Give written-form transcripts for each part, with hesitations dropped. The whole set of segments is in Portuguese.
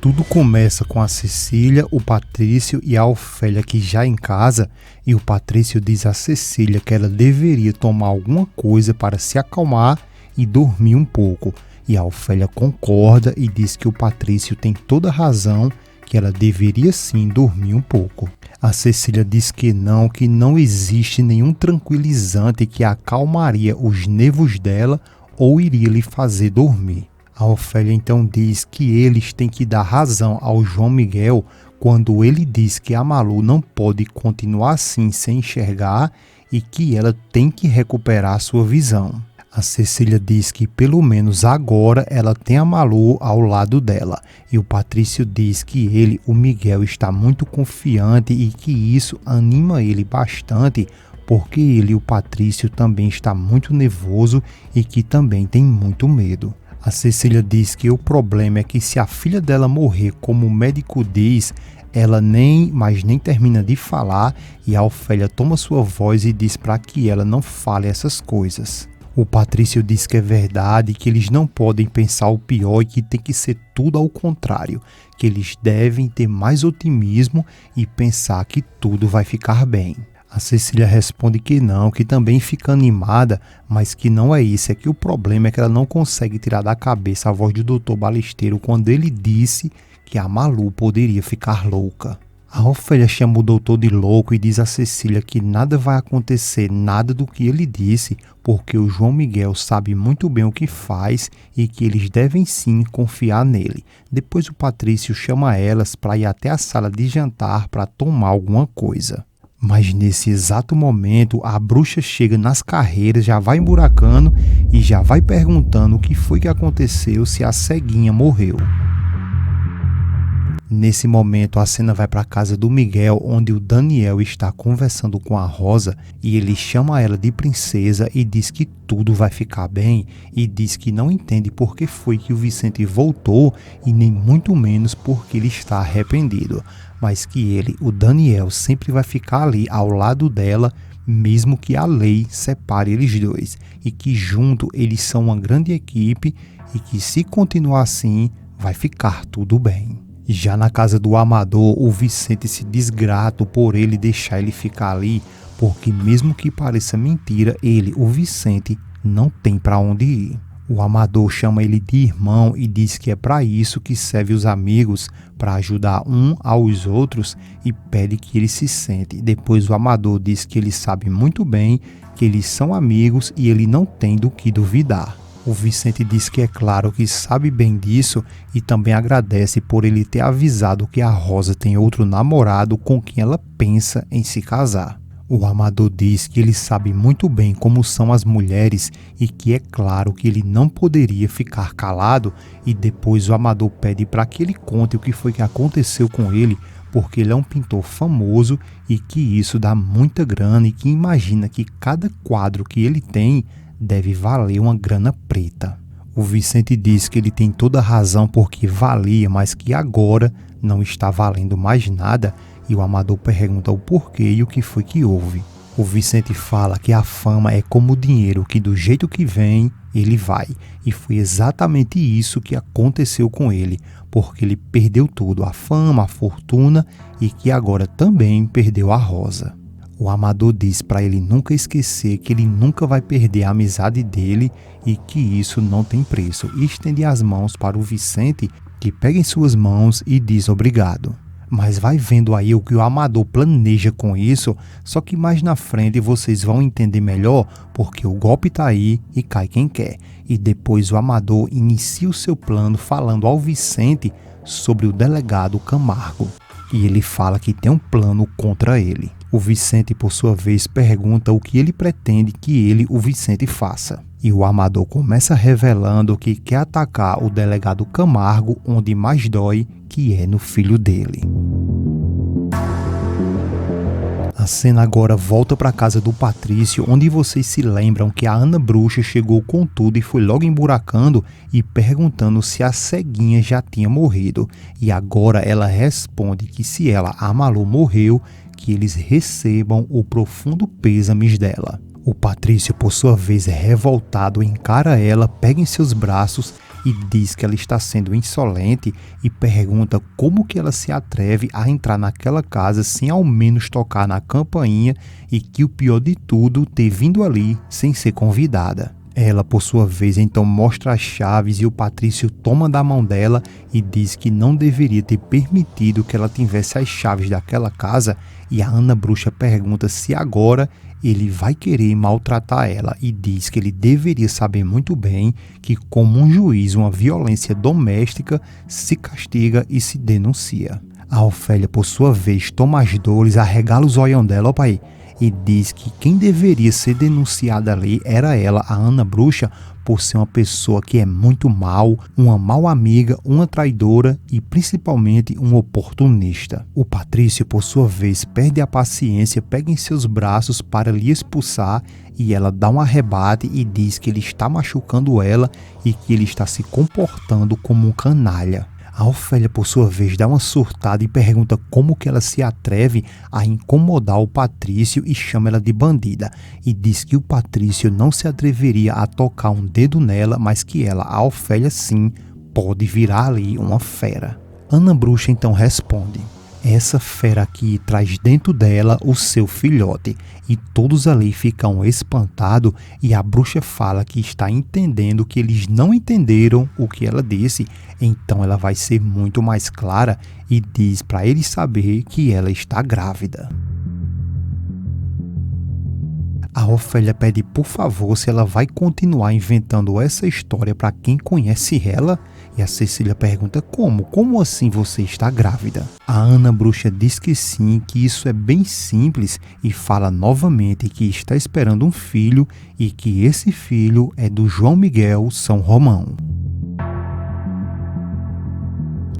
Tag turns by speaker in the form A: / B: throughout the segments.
A: Tudo começa com a Cecília, o Patrício e a Ofélia aqui já em casa, e o Patrício diz a Cecília que ela deveria tomar alguma coisa para se acalmar e dormir um pouco. E a Ofélia concorda e diz que o Patrício tem toda a razão, que ela deveria sim dormir um pouco. A Cecília diz que não existe nenhum tranquilizante que acalmaria os nervos dela ou iria lhe fazer dormir. A Ofélia então diz que eles têm que dar razão ao João Miguel quando ele diz que a Malu não pode continuar assim sem enxergar e que ela tem que recuperar sua visão. A Cecília diz que pelo menos agora ela tem a Malu ao lado dela. E o Patrício diz que ele, o Miguel, está muito confiante e que isso anima ele bastante, porque ele, o Patrício, também está muito nervoso e que também tem muito medo. A Cecília diz que o problema é que se a filha dela morrer, como o médico diz, ela nem termina de falar e a Ofélia toma sua voz e diz para que ela não fale essas coisas. O Patrício diz que é verdade, que eles não podem pensar o pior e que tem que ser tudo ao contrário, que eles devem ter mais otimismo e pensar que tudo vai ficar bem. A Cecília responde que não, que também fica animada, mas que não é isso, é que o problema é que ela não consegue tirar da cabeça a voz do Dr. Balisteiro quando ele disse que a Malu poderia ficar louca. A Ofélia chama o doutor de louco e diz a Cecília que nada vai acontecer, nada do que ele disse, porque o João Miguel sabe muito bem o que faz e que eles devem sim confiar nele. Depois o Patrício chama elas para ir até a sala de jantar para tomar alguma coisa. Mas nesse exato momento a bruxa chega nas carreiras, já vai emburacando e já vai perguntando o que foi que aconteceu, se a ceguinha morreu. Nesse momento a cena vai para a casa do Miguel, onde o Daniel está conversando com a Rosa e ele chama ela de princesa e diz que tudo vai ficar bem e diz que não entende por que foi que o Vicente voltou e nem muito menos porque ele está arrependido, mas que ele, o Daniel, sempre vai ficar ali ao lado dela, mesmo que a lei separe eles dois, e que junto eles são uma grande equipe e que se continuar assim vai ficar tudo bem. Já na casa do Amador, o Vicente se desgrata por ele deixar ele ficar ali, porque mesmo que pareça mentira, ele, o Vicente, não tem para onde ir. O Amador chama ele de irmão e diz que é para isso que serve os amigos, para ajudar um aos outros, e pede que ele se sente. Depois o Amador diz que ele sabe muito bem que eles são amigos e ele não tem do que duvidar. O Vicente diz que é claro que sabe bem disso e também agradece por ele ter avisado que a Rosa tem outro namorado com quem ela pensa em se casar. O Amador diz que ele sabe muito bem como são as mulheres e que é claro que ele não poderia ficar calado, e depois o Amador pede para que ele conte o que foi que aconteceu com ele, porque ele é um pintor famoso e que isso dá muita grana e que imagina que cada quadro que ele tem deve valer uma grana preta. O Vicente diz que ele tem toda a razão porque valia, mas que agora não está valendo mais nada, e o Amador pergunta o porquê e o que foi que houve. O Vicente fala que a fama é como o dinheiro, que do jeito que vem, ele vai. E foi exatamente isso que aconteceu com ele, porque ele perdeu tudo, a fama, a fortuna, e que agora também perdeu a Rosa. O Amador diz para ele nunca esquecer que ele nunca vai perder a amizade dele e que isso não tem preço. E estende as mãos para o Vicente, que pega em suas mãos e diz obrigado. Mas vai vendo aí o que o Amador planeja com isso, só que mais na frente vocês vão entender melhor, porque o golpe tá aí e cai quem quer. E depois o Amador inicia o seu plano falando ao Vicente sobre o delegado Camargo. E ele fala que tem um plano contra ele. O Vicente, por sua vez, pergunta o que ele pretende que ele, o Vicente, faça. E o Amador começa revelando que quer atacar o delegado Camargo onde mais dói, que é no filho dele. A cena agora volta para a casa do Patrício, onde vocês se lembram que a Ana Bruxa chegou com tudo e foi logo emburacando e perguntando se a ceguinha já tinha morrido. E agora ela responde que se ela, a Malu, morreu, que eles recebam o profundo pêsames dela. O Patrício, por sua vez, é revoltado, encara ela, pega em seus braços e diz que ela está sendo insolente e pergunta como que ela se atreve a entrar naquela casa sem ao menos tocar na campainha e que o pior de tudo, ter vindo ali sem ser convidada. Ela, por sua vez, então mostra as chaves e o Patrício toma da mão dela e diz que não deveria ter permitido que ela tivesse as chaves daquela casa, e a Ana Bruxa pergunta se agora ele vai querer maltratar ela e diz que ele deveria saber muito bem que, como um juiz, uma violência doméstica se castiga e se denuncia. A Ofélia, por sua vez, toma as dores, arregala os olhão dela, ó pai, e diz que quem deveria ser denunciada ali era ela, a Ana Bruxa, por ser uma pessoa que é muito mal, uma mal amiga, uma traidora e principalmente um oportunista. O Patrício, por sua vez, perde a paciência, pega em seus braços para lhe expulsar e ela dá um arrebate e diz que ele está machucando ela e que ele está se comportando como um canalha. A Ofélia, por sua vez, dá uma surtada e pergunta como que ela se atreve a incomodar o Patrício e chama ela de bandida. E diz que o Patrício não se atreveria a tocar um dedo nela, mas que ela, a Ofélia, sim, pode virar ali uma fera. Ana Bruxa então responde: essa fera aqui traz dentro dela o seu filhote. E todos ali ficam espantados e a bruxa fala que está entendendo que eles não entenderam o que ela disse. Então ela vai ser muito mais clara e diz para eles saber que ela está grávida. A Ofélia pede por favor se ela vai continuar inventando essa história para quem conhece ela. E a Cecília pergunta como? Como assim você está grávida? A Ana Bruxa diz que sim, que isso é bem simples e fala novamente que está esperando um filho e que esse filho é do João Miguel São Romão.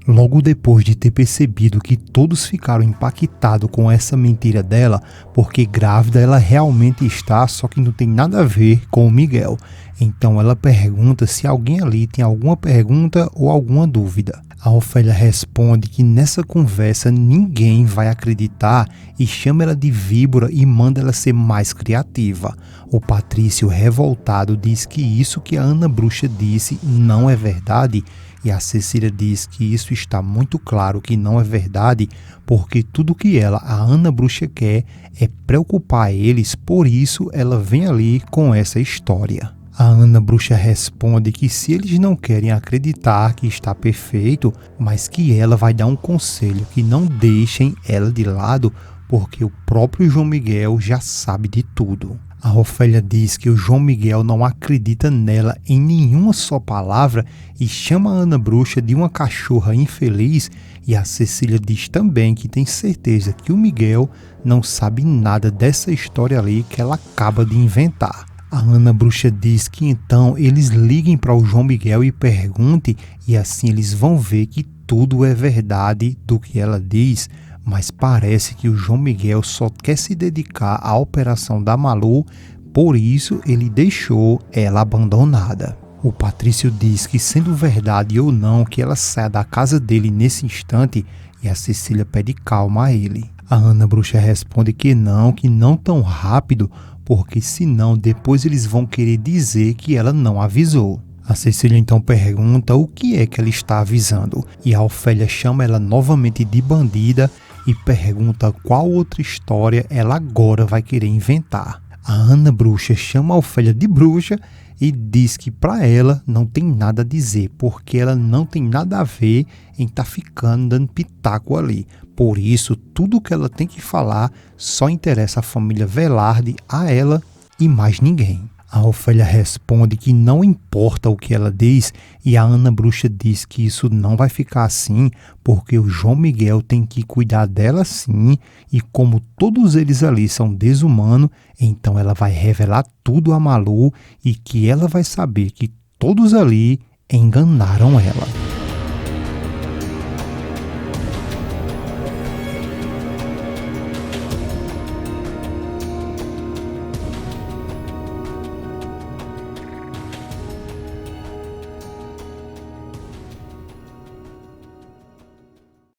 A: Logo depois de ter percebido que todos ficaram impactados com essa mentira dela, porque grávida ela realmente está, só que não tem nada a ver com o Miguel. Então ela pergunta se alguém ali tem alguma pergunta ou alguma dúvida. A Ofélia responde que nessa conversa ninguém vai acreditar e chama ela de víbora e manda ela ser mais criativa. O Patrício, revoltado, diz que isso que a Ana Bruxa disse não é verdade. E a Cecília diz que isso está muito claro que não é verdade, porque tudo que ela, a Ana Bruxa, quer é preocupar eles, por isso ela vem ali com essa história. A Ana Bruxa responde que se eles não querem acreditar que está perfeito, mas que ela vai dar um conselho, que não deixem ela de lado, porque o próprio João Miguel já sabe de tudo. A Ofélia diz que o João Miguel não acredita nela em nenhuma só palavra e chama a Ana Bruxa de uma cachorra infeliz, e a Cecília diz também que tem certeza que o Miguel não sabe nada dessa história ali que ela acaba de inventar. A Ana Bruxa diz que então eles liguem para o João Miguel e perguntem, e assim eles vão ver que tudo é verdade do que ela diz. Mas parece que o João Miguel só quer se dedicar à operação da Malu, por isso ele deixou ela abandonada. O Patrício diz que, sendo verdade ou não, que ela saia da casa dele nesse instante, e a Cecília pede calma a ele. A Ana Bruxa responde que não tão rápido, porque senão depois eles vão querer dizer que ela não avisou. A Cecília então pergunta o que é que ela está avisando, e a Ofélia chama ela novamente de bandida e pergunta qual outra história ela agora vai querer inventar. A Ana Bruxa chama a Ofélia de bruxa e diz que para ela não tem nada a dizer, porque ela não tem nada a ver em estar ficando dando pitaco ali. Por isso, tudo que ela tem que falar só interessa a família Velarde, a ela e mais ninguém. A Ofélia responde que não importa o que ela diz, e a Ana Bruxa diz que isso não vai ficar assim, porque o João Miguel tem que cuidar dela sim, e como todos eles ali são desumanos, então ela vai revelar tudo a Malu e que ela vai saber que todos ali enganaram ela.